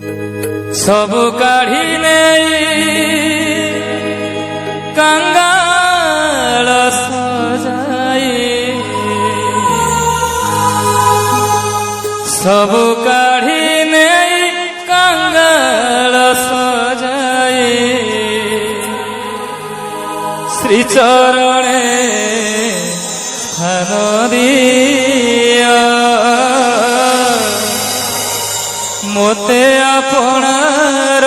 सब काढ़ी कंगाल सजाई सब काढ़ी कंगाल सजाई श्री चरणे स्थान दिया मोते आपणार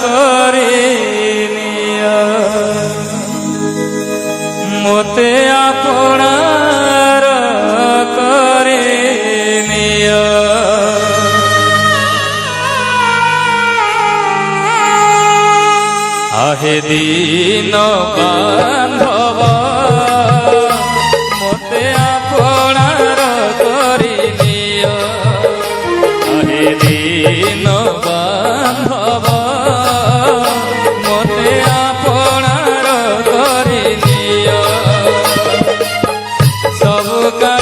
करे निया मोते आपणार करे निया आहे दीन बांधव मोते आपणार करे निया आहे दीन बांधव मोते आपणार करे निया सब का